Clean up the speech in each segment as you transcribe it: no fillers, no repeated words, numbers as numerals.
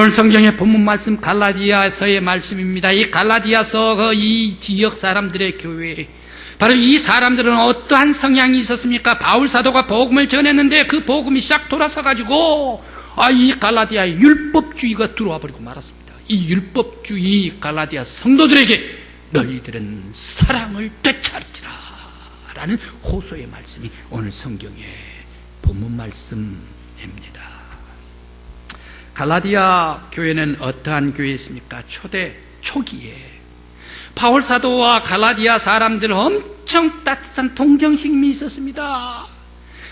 오늘 성경의 본문 말씀 갈라디아서의 말씀입니다. 이 갈라디아서 이 지역 사람들의 교회, 바로 이 사람들은 어떠한 성향이 있었습니까? 바울 사도가 복음을 전했는데 그 복음이 싹 돌아서 가지고 이 갈라디아의 율법주의가 들어와 버리고 말았습니다. 이 율법주의 갈라디아 성도들에게 너희들은 사랑을 되찾으라 라는 호소의 말씀이 오늘 성경의 본문 말씀입니다. 갈라디아 교회는 어떠한 교회였습니까? 초기에 바울 사도와 갈라디아 사람들은 엄청 따뜻한 동정심이 있었습니다.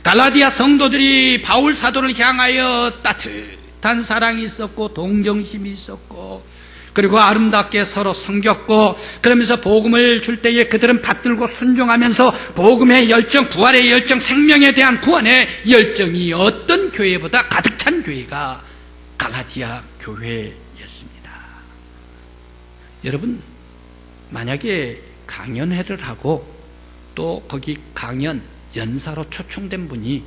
갈라디아 성도들이 바울 사도를 향하여 따뜻한 사랑이 있었고 동정심이 있었고, 그리고 아름답게 서로 섬겼고, 그러면서 복음을 줄 때에 그들은 받들고 순종하면서 복음의 열정, 부활의 열정, 생명에 대한 구원의 열정이 어떤 교회보다 가득 찬 교회가 갈라디아 교회였습니다. 여러분, 만약에 강연회를 하고 또 거기 강연 연사로 초청된 분이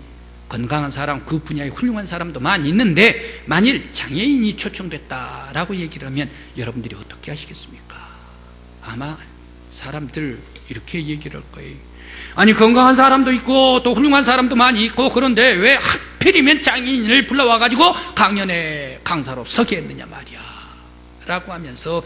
건강한 사람, 그 분야에 훌륭한 사람도 많이 있는데 만일 장애인이 초청됐다라고 얘기를 하면 여러분들이 어떻게 하시겠습니까? 아마 사람들 이렇게 얘기를 할 거예요. 아니, 건강한 사람도 있고 또 훌륭한 사람도 많이 있고, 그런데 왜 하필이면 장애인을 불러와가지고 강연에 강사로 서게 했느냐 말이야 라고 하면서,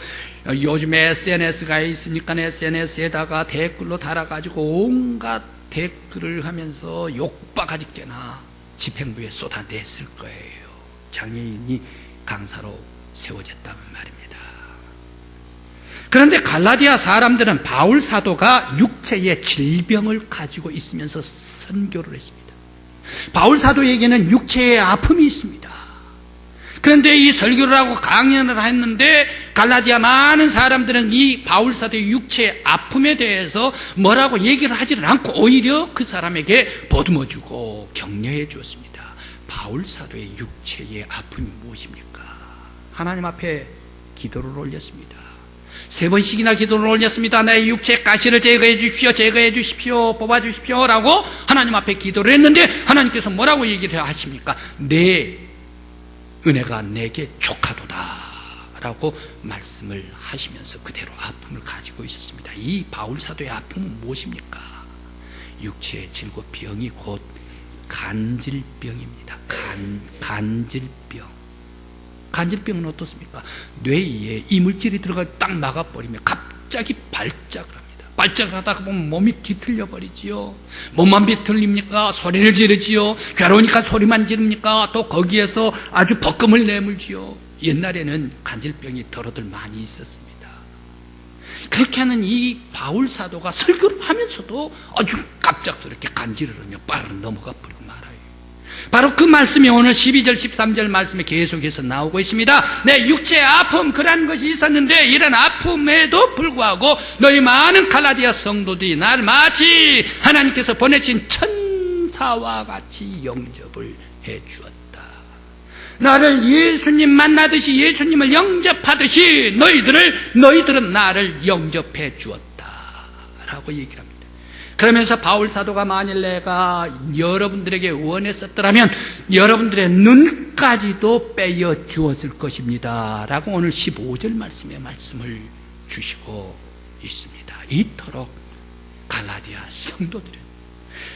요즘 SNS가 있으니까 SNS에다가 댓글로 달아가지고 온갖 댓글을 하면서 욕바가지께나 집행부에 쏟아냈을 거예요. 장애인이 강사로 세워졌다는 말입니다. 그런데 갈라디아 사람들은 바울 사도가 육체의 질병을 가지고 있으면서 선교를 했습니다. 바울 사도에게는 육체의 아픔이 있습니다. 그런데 이 설교를 하고 강연을 했는데 갈라디아 많은 사람들은 이 바울 사도의 육체의 아픔에 대해서 뭐라고 얘기를 하지를 않고 오히려 그 사람에게 보듬어주고 격려해 주었습니다. 바울 사도의 육체의 아픔이 무엇입니까? 하나님 앞에 기도를 올렸습니다. 3번씩이나 기도를 올렸습니다. 내 육체의 가시를 제거해 주십시오, 제거해 주십시오, 뽑아 주십시오 라고 하나님 앞에 기도를 했는데 하나님께서 뭐라고 얘기를 하십니까? 내 은혜가 내게 족하도다 라고 말씀을 하시면서 그대로 아픔을 가지고 있었습니다. 이 바울 사도의 아픔은 무엇입니까? 육체의 질고병이 곧 간질병입니다. 간질병. 간질병은 어떻습니까? 뇌에 이물질이 들어가 딱 막아버리면 갑자기 발작을 합니다. 발작을 하다가 보면 몸이 뒤틀려 버리지요. 몸만 뒤틀립니까? 소리를 지르지요. 괴로우니까 소리만 지릅니까? 또 거기에서 아주 버금을 내물지요. 옛날에는 간질병이 더러들 많이 있었습니다. 그렇게 하는 이 바울 사도가 설교를 하면서도 아주 갑작스럽게 간질을 하며 빠르게 넘어가 버리고 말아요. 바로 그 말씀이 오늘 12절 13절 말씀에 계속해서 나오고 있습니다. 내 육체의 아픔, 그런 것이 있었는데 이런 아픔에도 불구하고 너희 많은 갈라디아 성도들이 나를 마치 하나님께서 보내신 천사와 같이 영접을 해 주었다. 나를 예수님 만나듯이, 예수님을 영접하듯이 너희들은 나를 영접해 주었다 라고 얘기를 합니다. 그러면서 바울 사도가 만일 내가 여러분들에게 원했었더라면 여러분들의 눈까지도 빼어 주었을 것입니다 라고 오늘 15절 말씀에 말씀을 주시고 있습니다. 이토록 갈라디아 성도들은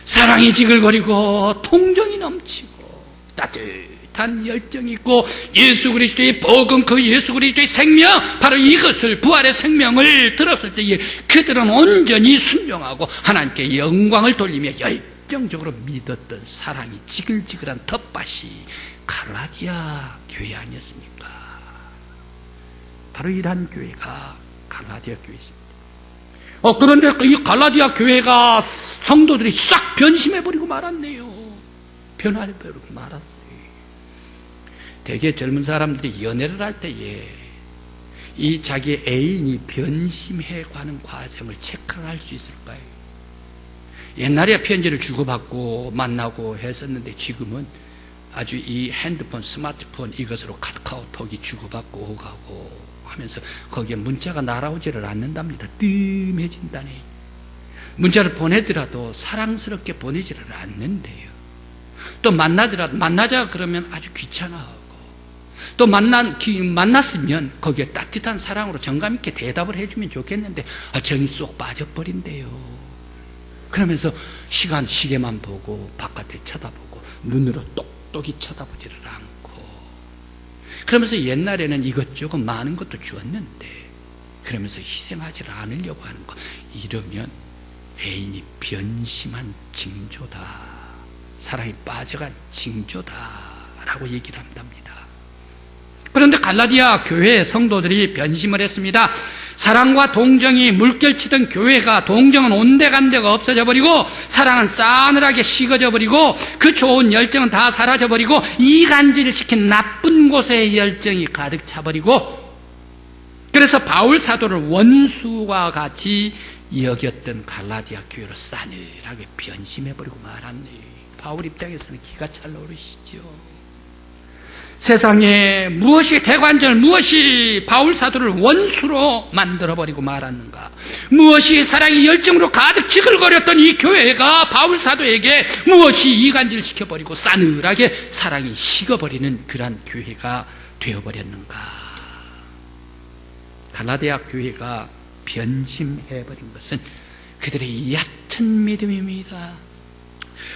사랑이 지글거리고 통정이 넘치고 따뜻한 열정이 있고 예수 그리스도의 복음, 그 예수 그리스도의 생명, 바로 이것을, 부활의 생명을 들었을 때에 그들은 온전히 순종하고 하나님께 영광을 돌리며 열정적으로 믿었던 사랑이 지글지글한 텃밭이 갈라디아 교회 아니었습니까? 바로 이러한 교회가 갈라디아 교회입니다. 그런데 이 갈라디아 교회가 성도들이 싹 변심해버리고 말았네요. 변화해버리고 말았어요. 대개 젊은 사람들이 연애를 할 때에 이 자기 애인이 변심해가는 과정을 체크를 할 수 있을까요? 옛날에 편지를 주고받고 만나고 했었는데 지금은 아주 이 핸드폰, 스마트폰 이것으로 카카오톡이 주고받고 오가고 하면서 거기에 문자가 날아오지를 않는답니다. 뜸해진다네. 문자를 보내더라도 사랑스럽게 보내지를 않는데요. 또 만나자 그러면 아주 귀찮아하고 또 만났으면 거기에 따뜻한 사랑으로 정감 있게 대답을 해주면 좋겠는데 정이 쏙 빠져버린대요. 그러면서 시계만 보고 바깥에 쳐다보고 눈으로 똑똑히 쳐다보지를 않고, 그러면서 옛날에는 이것저것 많은 것도 주었는데 그러면서 희생하지를 않으려고 하는 것, 이러면 애인이 변심한 징조다, 사랑이 빠져간 징조다라고 얘기를 한답니다. 그런데 갈라디아 교회의 성도들이 변심을 했습니다. 사랑과 동정이 물결치던 교회가 동정은 온데간데가 없어져 버리고 사랑은 싸늘하게 식어져 버리고 그 좋은 열정은 다 사라져 버리고 이간질을 시킨 나쁜 곳에 열정이 가득 차 버리고, 그래서 바울 사도를 원수와 같이 여겼던 갈라디아 교회로 싸늘하게 변심해 버리고 말았네요. 바울 입장에서는 기가 찰나오르시죠. 세상에 무엇이 대관절, 무엇이 바울 사도를 원수로 만들어버리고 말았는가, 무엇이 사랑이 열정으로 가득 지글거렸던 이 교회가 바울 사도에게 무엇이 이간질 시켜버리고 싸늘하게 사랑이 식어버리는 그러한 교회가 되어버렸는가. 갈라디아 교회가 변심해버린 것은 그들의 얕은 믿음입니다.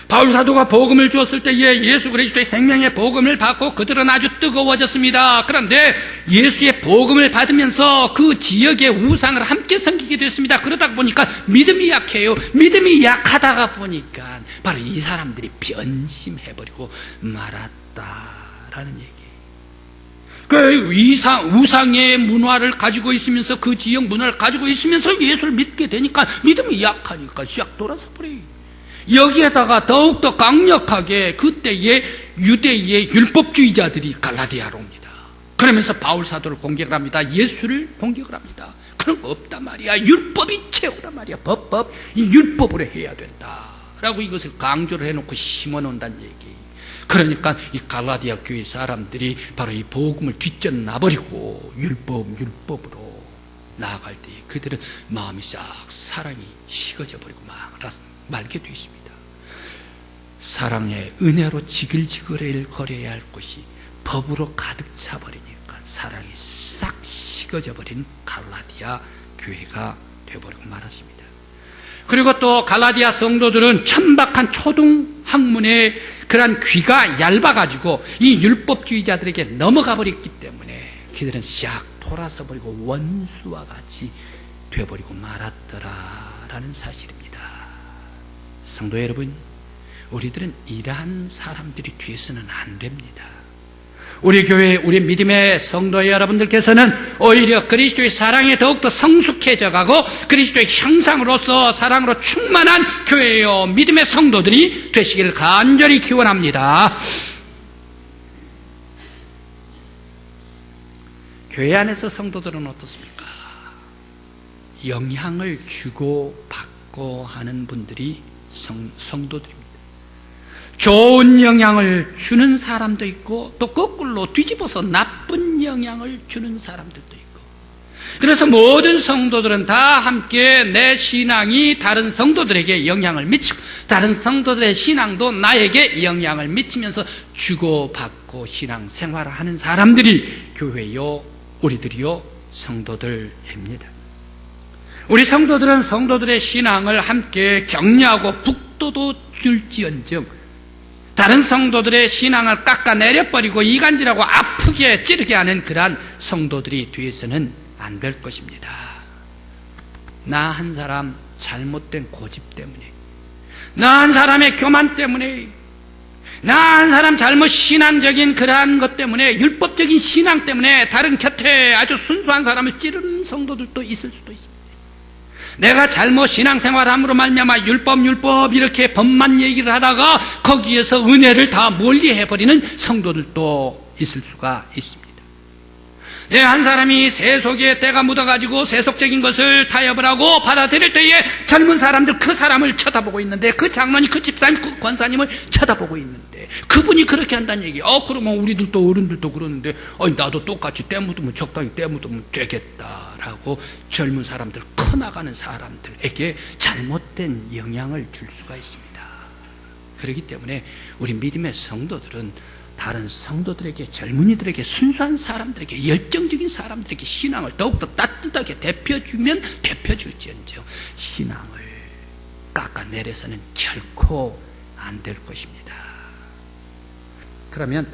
바울 사도가 복음을 주었을 때에 예수 그리스도의 생명의 복음을 받고 그들은 아주 뜨거워졌습니다. 그런데 예수의 복음을 받으면서 그 지역의 우상을 함께 섬기게 됐습니다. 그러다 보니까 믿음이 약해요. 믿음이 약하다가 보니까 바로 이 사람들이 변심해버리고 말았다라는 얘기예요. 그 우상의 문화를 가지고 있으면서, 그 지역 문화를 가지고 있으면서 예수를 믿게 되니까 믿음이 약하니까 쫙 돌아서 버려요. 여기에다가 더욱더 강력하게 그때의 유대의 율법주의자들이 갈라디아로 옵니다. 그러면서 바울 사도를 공격을 합니다. 예수를 공격을 합니다. 그런 거 없단 말이야. 율법이 최고단 말이야. 법. 이 율법으로 해야 된다 라고 이것을 강조를 해놓고 심어놓는다는 얘기. 그러니까 이 갈라디아 교회 사람들이 바로 이 복음을 뒷전나버리고 율법으로 나아갈 때 그들은 마음이 싹 사랑이 식어져 버리고 말게 되어 있습니다. 사랑의 은혜로 지글지글 거려야 할 것이 법으로 가득 차버리니까 사랑이 싹 식어져 버린 갈라디아 교회가 되어버리고 말았습니다. 그리고 또 갈라디아 성도들은 천박한 초등 학문의 그러한 귀가 얇아가지고 이 율법주의자들에게 넘어가 버렸기 때문에 그들은 싹 돌아서 버리고 원수와 같이 되어버리고 말았더라라는 사실입니다. 성도 여러분, 우리들은 이러한 사람들이 되어서는 안 됩니다. 우리 교회, 우리 믿음의 성도 여러분들께서는 오히려 그리스도의 사랑에 더욱더 성숙해져 가고 그리스도의 형상으로서 사랑으로 충만한 교회요 믿음의 성도들이 되시기를 간절히 기원합니다. 교회 안에서 성도들은 어떻습니까? 영향을 주고 받고 하는 분들이 성도들입니다. 좋은 영향을 주는 사람도 있고 또 거꾸로 뒤집어서 나쁜 영향을 주는 사람들도 있고, 그래서 모든 성도들은 다 함께 내 신앙이 다른 성도들에게 영향을 미치고 다른 성도들의 신앙도 나에게 영향을 미치면서 주고받고 신앙생활을 하는 사람들이 교회요 우리들이요 성도들입니다. 우리 성도들은 성도들의 신앙을 함께 격려하고 북돋워 줄지언정 다른 성도들의 신앙을 깎아내려버리고 이간질하고 아프게 찌르게 하는 그러한 성도들이 되어서는 안 될 것입니다. 나 한 사람 잘못된 고집 때문에, 나 한 사람의 교만 때문에, 나 한 사람 잘못 신앙적인 그러한 것 때문에, 율법적인 신앙 때문에 다른 곁에 아주 순수한 사람을 찌르는 성도들도 있을 수도 있습니다. 내가 잘못 신앙생활함으로 말미암아 율법 이렇게 법만 얘기를 하다가 거기에서 은혜를 다 멀리해버리는 성도들도 있을 수가 있습니다. 한 사람이 세속에 때가 묻어가지고 세속적인 것을 타협을 하고 받아들일 때에 젊은 사람들 그 사람을 쳐다보고 있는데, 그 장로님, 그 집사님, 그 권사님을 쳐다보고 있는데 그분이 그렇게 한다는 얘기. 그러면 우리들도 어른들도 그러는데 나도 똑같이 때 묻으면 적당히 때 묻으면 되겠다라고 젊은 사람들, 커나가는 사람들에게 잘못된 영향을 줄 수가 있습니다. 그렇기 때문에 우리 믿음의 성도들은 다른 성도들에게, 젊은이들에게, 순수한 사람들에게, 열정적인 사람들에게 신앙을 더욱더 따뜻하게 대표줄지언정 신앙을 깎아내려서는 결코 안 될 것입니다. 그러면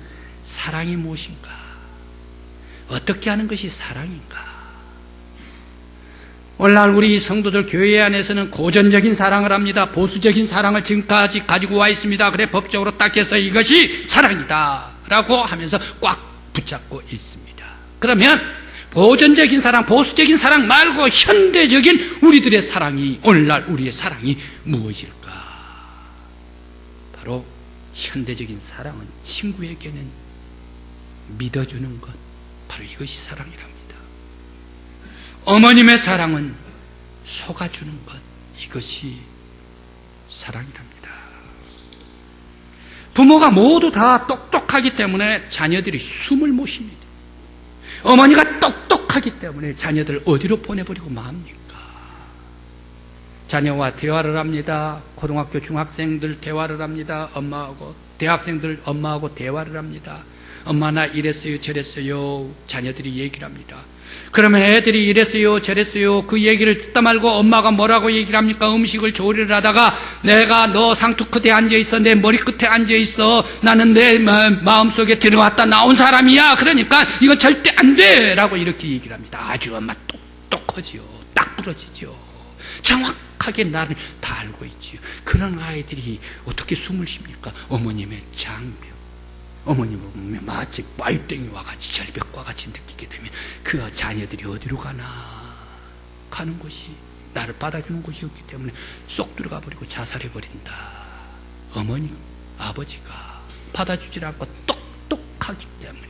사랑이 무엇인가? 어떻게 하는 것이 사랑인가? 오늘날 우리 성도들 교회 안에서는 고전적인 사랑을 합니다. 보수적인 사랑을 지금까지 가지고 와 있습니다. 그래 법적으로 딱 해서 이것이 사랑이다 라고 하면서 꽉 붙잡고 있습니다. 그러면 고전적인 사랑, 보수적인 사랑 말고 현대적인 우리들의 사랑이, 오늘날 우리의 사랑이 무엇일까? 바로 현대적인 사랑은 친구에게는 믿어주는 것, 바로 이것이 사랑이랍니다. 어머님의 사랑은 속아주는 것, 이것이 사랑이랍니다. 부모가 모두 다 똑똑하기 때문에 자녀들이 숨을 못 쉽니다. 어머니가 똑똑하기 때문에 자녀들 어디로 보내버리고 맙니까? 자녀와 대화를 합니다. 고등학교 중학생들 대화를 합니다. 엄마하고, 대학생들 엄마하고 대화를 합니다. 엄마 나 이랬어요 저랬어요. 자녀들이 얘기를 합니다. 그러면 애들이 이랬어요 저랬어요 그 얘기를 듣다 말고 엄마가 뭐라고 얘기를 합니까? 음식을 조리를 하다가 내가 너 상투 끝에 앉아있어, 내 머리 끝에 앉아있어, 나는 내 마음속에 들어왔다 나온 사람이야, 그러니까 이거 절대 안 돼 라고 이렇게 얘기를 합니다. 아주 엄마 똑똑하지요. 딱 부러지죠. 정확하게 나를 다 알고 있지요. 그런 아이들이 어떻게 숨을 쉽니까? 어머님의 장벽, 어머님을 보면 마치 빠이땡이와 같이 절벽과 같이 느끼게 되면 그 자녀들이 어디로 가나, 가는 곳이 나를 받아주는 곳이었기 때문에 쏙 들어가 버리고 자살해버린다. 어머니, 아버지가 받아주질 않고 똑똑하기 때문에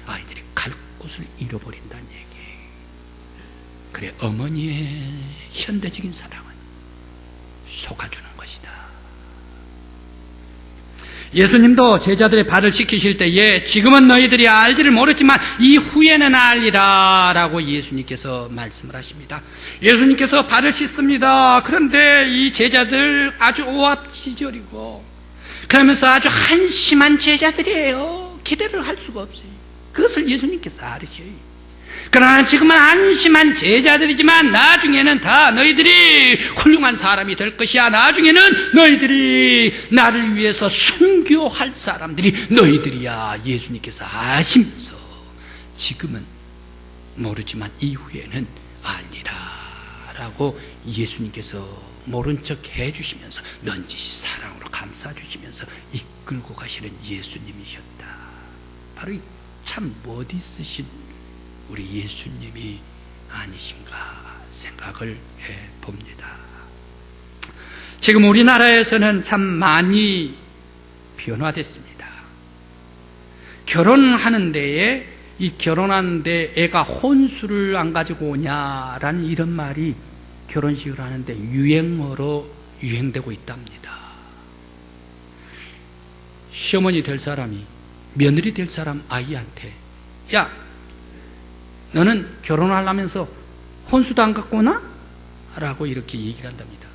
아이들이 갈 곳을 잃어버린다는 얘기. 그래, 어머니의 현대적인 사랑은 속아주는 것이다. 예수님도 제자들의 발을 씻기실 때에 지금은 너희들이 알지를 모르지만 이후에는 알리라 라고 예수님께서 말씀을 하십니다. 예수님께서 발을 씻습니다. 그런데 이 제자들 아주 오합지졸이고 그러면서 아주 한심한 제자들이에요. 기대를 할 수가 없어요. 그것을 예수님께서 알으셔요. 그러나 지금은 한심한 제자들이지만 나중에는 다 너희들이 훌륭한 사람이 될 것이야. 나중에는 너희들이 나를 위해서 순교할 사람들이 너희들이야. 예수님께서 아시면서 지금은 모르지만 이후에는 알리라 라고 예수님께서 모른 척 해주시면서 넌지시 사랑으로 감싸주시면서 이끌고 가시는 예수님이셨다. 바로 이 참 멋있으신 우리 예수님이 아니신가 생각을 해봅니다. 지금 우리나라에서는 참 많이 변화됐습니다. 결혼하는 데에 이 결혼하는 데 애가 혼수를 안 가지고 오냐라는 이런 말이 결혼식을 하는데 유행어로 유행되고 있답니다. 시어머니 될 사람이 며느리 될 사람 아이한테 야, 너는 결혼하려면서 혼수도 안 갖고 오나? 라고 이렇게 얘기를 한답니다.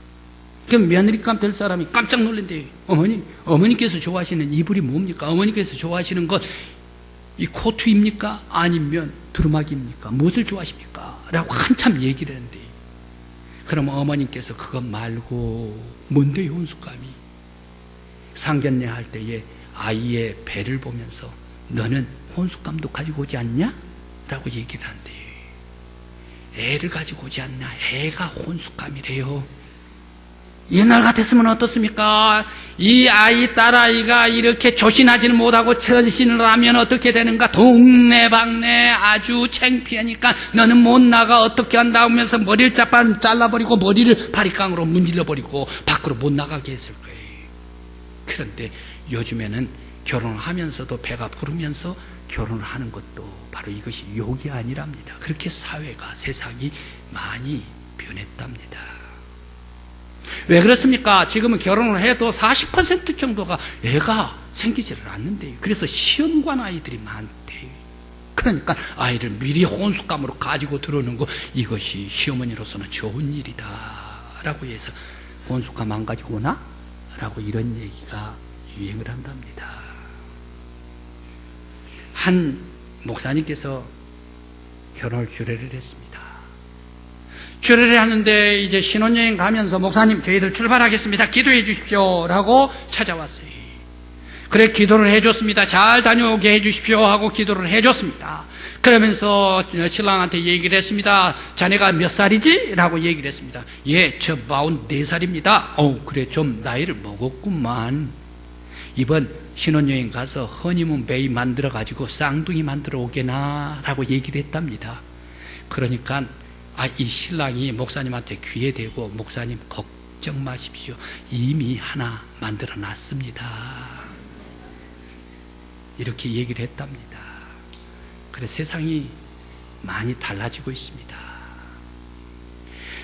그럼 며느리감 될 사람이 깜짝 놀란대요. 어머니께서 좋아하시는 이불이 뭡니까? 어머니께서 좋아하시는 것, 이 코트입니까? 아니면 두루마기입니까? 무엇을 좋아하십니까? 라고 한참 얘기를 했는데, 그럼 어머님께서 그것 말고 뭔데요, 혼수감이? 상견례 할 때에 아이의 배를 보면서 너는 혼수감도 가지고 오지 않냐? 라고 얘기를 한대요. 애를 가지고 오지 않냐? 애가 혼수감이래요. 옛날 같았으면 어떻습니까? 이 아이, 딸아이가 이렇게 조신하지는 못하고 처신을 하면 어떻게 되는가? 동네방네 아주 창피하니까 너는 못 나가 어떻게 한다 하면서 머리를 잘라버리고 머리를 바리깡으로 문질러버리고 밖으로 못 나가게 했을 거예요. 그런데 요즘에는 결혼을 하면서도 배가 부르면서 결혼을 하는 것도 바로 이것이 욕이 아니랍니다. 그렇게 사회가, 세상이 많이 변했답니다. 왜 그렇습니까? 지금은 결혼을 해도 40% 정도가 애가 생기지를 않는데요. 그래서 시험관 아이들이 많대요. 그러니까 아이를 미리 혼수감으로 가지고 들어오는 거, 이것이 시어머니로서는 좋은 일이다 라고 해서 혼수감 안 가지고 오나? 라고 이런 얘기가 유행을 한답니다. 한 목사님께서 결혼을 주례를 했습니다. 주례를 하는데 이제 신혼여행 가면서 목사님 저희들 출발하겠습니다. 기도해 주십시오 라고 찾아왔어요. 그래 기도를 해줬습니다. 잘 다녀오게 해주십시오 하고 기도를 해줬습니다. 그러면서 신랑한테 얘기를 했습니다. 자네가 몇 살이지? 라고 얘기를 했습니다. 예, 저 44살입니다. 그래 좀 나이를 먹었구만. 이번 신혼여행 가서 허니문 베이 만들어가지고 쌍둥이 만들어 오게나 라고 얘기를 했답니다. 그러니까 이 신랑이 목사님한테 귀에 대고 목사님 걱정 마십시오. 이미 하나 만들어 놨습니다. 이렇게 얘기를 했답니다. 그래 세상이 많이 달라지고 있습니다.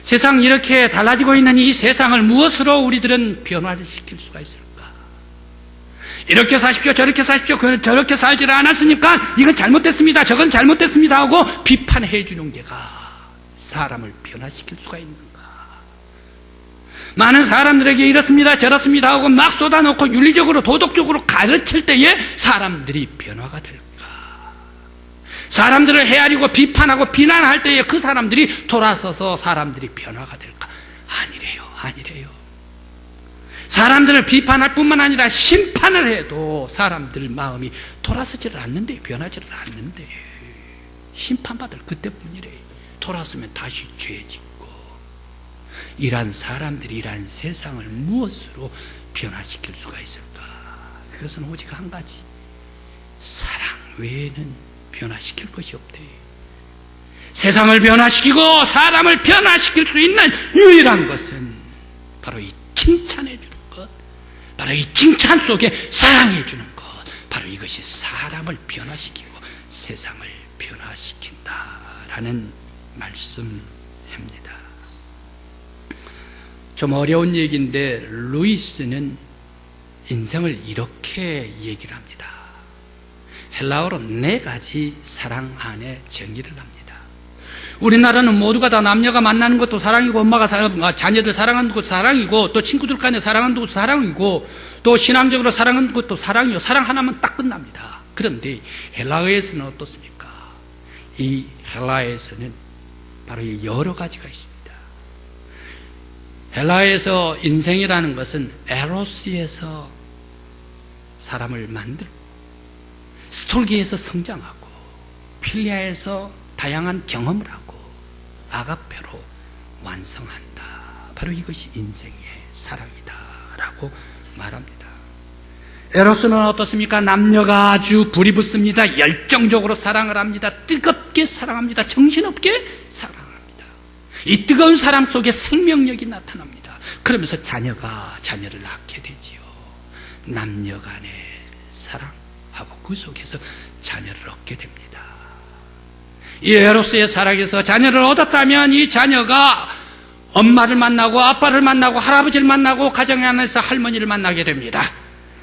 세상 이렇게 달라지고 있는 이 세상을 무엇으로 우리들은 변화를 시킬 수가 있을까? 이렇게 사십시오, 저렇게 사십시오, 저렇게 살지를 않았으니까 이건 잘못됐습니다, 저건 잘못됐습니다 하고 비판해 주는 게가 사람을 변화시킬 수가 있는가? 많은 사람들에게 이렇습니다 저렇습니다 하고 막 쏟아놓고 윤리적으로 도덕적으로 가르칠 때에 사람들이 변화가 될까? 사람들을 헤아리고 비판하고 비난할 때에 그 사람들이 돌아서서 사람들이 변화가 될까? 아니래요. 사람들을 비판할 뿐만 아니라 심판을 해도 사람들 마음이 돌아서지를 않는데, 변하지를 않는데, 심판받을 그때뿐이래요. 돌아서면 다시 죄 짓고. 이란 사람들이 이란 세상을 무엇으로 변화시킬 수가 있을까? 그것은 오직 한 가지, 사랑 외에는 변화시킬 것이 없대요. 세상을 변화시키고 사람을 변화시킬 수 있는 유일한 것은 바로 이 칭찬해 주는 것, 바로 이 칭찬 속에 사랑해 주는 것, 바로 이것이 사람을 변화시키고 세상을 변화시킨다라는 말씀입니다. 좀 어려운 얘기인데 루이스는 인생을 이렇게 얘기를 합니다. 헬라어로 4가지 사랑 안에 정의를 합니다. 우리나라는 모두가 다 남녀가 만나는 것도 사랑이고, 엄마가 자녀들 사랑하는 것도 사랑이고, 또 친구들 간에 사랑하는 것도 사랑이고, 또 신앙적으로 사랑하는 것도 사랑이요. 사랑 하나면 딱 끝납니다. 그런데 헬라어에서는 어떻습니까? 이 헬라어에서는 바로 여러 가지가 있습니다. 헬라어에서 인생이라는 것은 에로스에서 사람을 만들고, 스톨기에서 성장하고, 필리아에서 다양한 경험을 하고, 아가페로 완성한다. 바로 이것이 인생의 사랑이다라고 말합니다. 에로스는 어떻습니까? 남녀가 아주 불이 붙습니다. 열정적으로 사랑을 합니다. 뜨겁게 사랑합니다. 정신없게 사랑합니다. 이 뜨거운 사랑 속에 생명력이 나타납니다. 그러면서 자녀를 낳게 되지요. 남녀 간의 사랑하고 그 속에서 자녀를 얻게 됩니다. 이 에로스의 사랑에서 자녀를 얻었다면 이 자녀가 엄마를 만나고 아빠를 만나고 할아버지를 만나고 가정 안에서 할머니를 만나게 됩니다.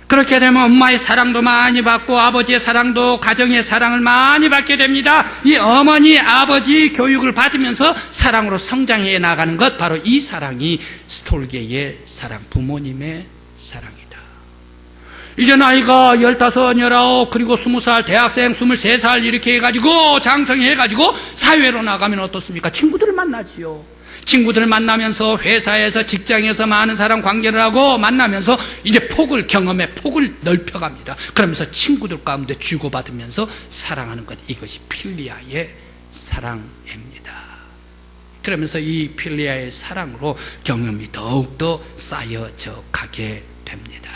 그렇게 되면 엄마의 사랑도 많이 받고 아버지의 사랑도, 가정의 사랑을 많이 받게 됩니다. 이 어머니, 아버지 교육을 받으면서 사랑으로 성장해 나가는 것, 바로 이 사랑이 스톨게의 사랑, 부모님의 사랑이다. 이제 나이가 15, 19, 그리고 20살, 대학생, 23살 이렇게 해가지고 장성해가지고 사회로 나가면 어떻습니까? 친구들을 만나지요. 친구들을 만나면서 회사에서, 직장에서 많은 사람 관계를 하고 만나면서 이제 폭을 넓혀갑니다. 그러면서 친구들 가운데 주고받으면서 사랑하는 것, 이것이 필리아의 사랑입니다. 그러면서 이 필리아의 사랑으로 경험이 더욱더 쌓여져 가게 됩니다.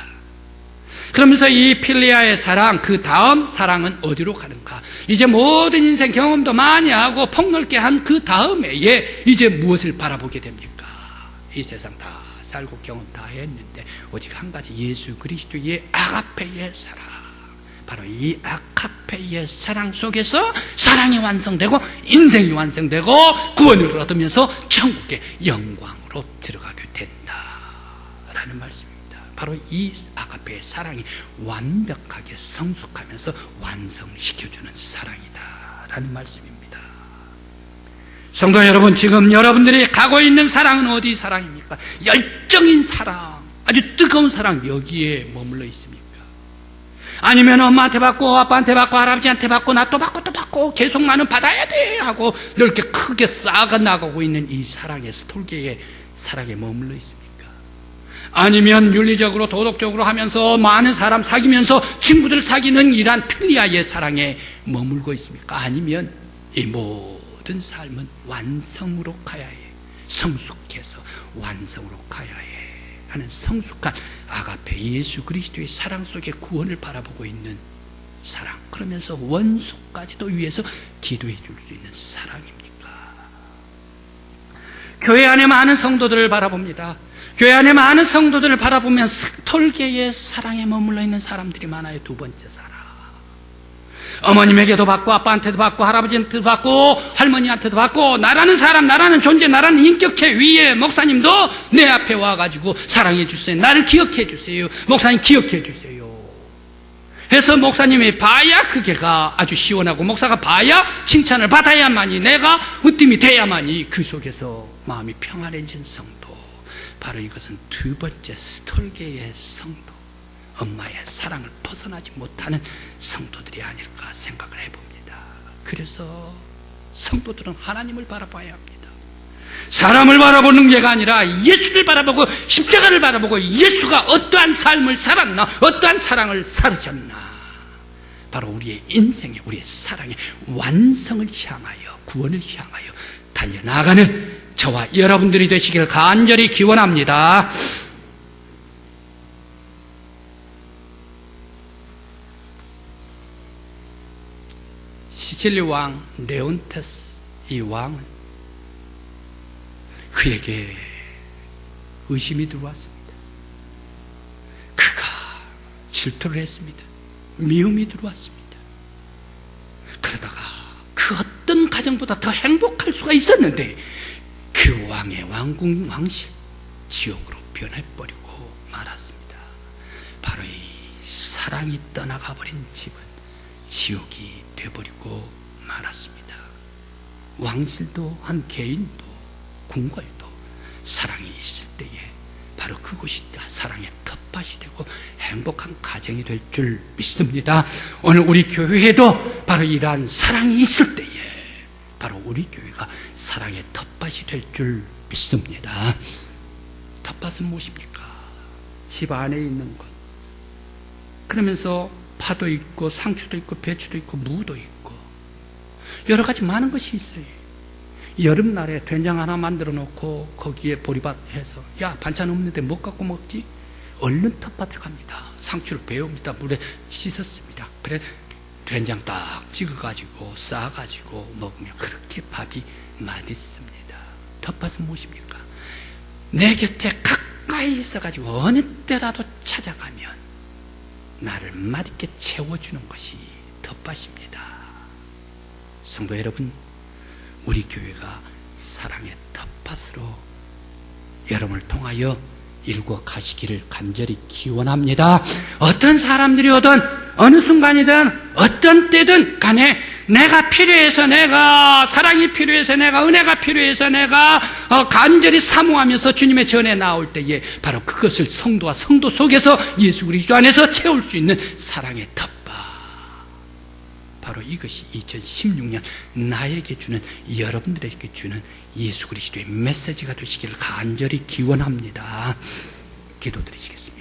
그러면서 이 필리아의 사랑, 그 다음 사랑은 어디로 가는가? 이제 모든 인생 경험도 많이 하고 폭넓게 한 그 다음에 이제 무엇을 바라보게 됩니까? 이 세상 다 살고 경험 다 했는데 오직 한 가지, 예수 그리스도의 아가페의 사랑. 바로 이 아가페의 사랑 속에서 사랑이 완성되고 인생이 완성되고 구원을 얻으면서 천국의 영광으로 들어가게 된다라는 말씀입니다. 바로 이 아가페의 사랑이 완벽하게 성숙하면서 완성시켜주는 사랑이다라는 말씀입니다. 성도 여러분, 지금 여러분들이 가고 있는 사랑은 어디 사랑입니까? 열정인 사랑, 아주 뜨거운 사랑, 여기에 머물러 있습니까? 아니면 엄마한테 받고 아빠한테 받고 할아버지한테 받고 나 또 받고 또 받고 계속 나는 받아야 돼 하고 이렇게 크게 쌓아 나가고 있는 이 사랑의 스톨게의 사랑에 머물러 있습니까? 아니면 윤리적으로 도덕적으로 하면서 많은 사람 사귀면서 친구들 사귀는 이러한 필리아의 사랑에 머물고 있습니까? 아니면 이 모든 삶은 완성으로 가야 해, 성숙해서 완성으로 가야 해 하는 성숙한 아가페 예수 그리스도의 사랑 속에 구원을 바라보고 있는 사랑, 그러면서 원수까지도 위해서 기도해 줄 수 있는 사랑입니까? 교회 안에 많은 성도들을 바라봅니다. 교회 안에 많은 성도들을 바라보면 스톨게의 사랑에 머물러 있는 사람들이 많아요. 두 번째 사랑, 어머님에게도 받고 아빠한테도 받고 할아버지한테도 받고 할머니한테도 받고 나라는 사람, 나라는 존재, 나라는 인격체 위에 목사님도 내 앞에 와가지고 사랑해 주세요, 나를 기억해 주세요, 목사님 기억해 주세요 해서 목사님이 봐야 그게가 아주 시원하고 목사가 봐야 칭찬을 받아야만이 내가 으뜸이 돼야만이 그 속에서 마음이 평안해진 성도, 바로 이것은 두 번째 스톨게의 성도, 엄마의 사랑을 벗어나지 못하는 성도들이 아닐까 생각을 해봅니다. 그래서 성도들은 하나님을 바라봐야 합니다. 사람을 바라보는 게가 아니라 예수를 바라보고 십자가를 바라보고 예수가 어떠한 삶을 살았나, 어떠한 사랑을 살으셨나, 바로 우리의 인생에, 우리의 사랑의 완성을 향하여, 구원을 향하여 달려나가는 저와 여러분들이 되시길 간절히 기원합니다. 시칠리 왕 레온테스, 이 왕은 그에게 의심이 들어왔습니다. 그가 질투를 했습니다. 미움이 들어왔습니다. 그러다가 그 어떤 가정보다 더 행복할 수가 있었는데 그 왕의 왕궁 왕실 지옥으로 변해버리고 말았습니다. 바로 이 사랑이 떠나가 버린 집은 지옥이 되어버리고 말았습니다. 왕실도 한 개인도 궁궐도 사랑이 있을 때에 바로 그곳이 사랑의 텃밭이 되고 행복한 가정이 될 줄 믿습니다. 오늘 우리 교회에도 바로 이러한 사랑이 있을 때에 바로 우리 교회가 사랑의 텃밭이 될 줄 믿습니다. 텃밭은 무엇입니까? 집 안에 있는 것. 그러면서 파도 있고 상추도 있고 배추도 있고 무도 있고 여러 가지 많은 것이 있어요. 여름날에 된장 하나 만들어 놓고 거기에 보리밭 해서 야 반찬 없는데 뭐 갖고 먹지? 얼른 텃밭에 갑니다. 상추를 배웁니다. 물에 씻었습니다. 그래 된장 딱 찍어가지고 싸가지고 먹으면 그렇게 밥이 맛있습니다. 텃밭은 무엇입니까? 내 곁에 가까이 있어가지고 어느 때라도 찾아가면 나를 맛있게 채워주는 것이 텃밭입니다. 성도 여러분, 우리 교회가 사랑의 텃밭으로 여러분을 통하여 일구어 가시기를 간절히 기원합니다. 어떤 사람들이 오든 어느 순간이든 어떤 때든 간에 내가 필요해서, 내가 사랑이 필요해서, 내가 은혜가 필요해서, 내가 간절히 사모하면서 주님의 전에 나올 때에 바로 그것을 성도와 성도 속에서 예수 그리스도 안에서 채울 수 있는 사랑의 텃밭, 바로 이것이 2016년 나에게 주는, 여러분들에게 주는 예수 그리스도의 메시지가 되시기를 간절히 기원합니다. 기도드리시겠습니다.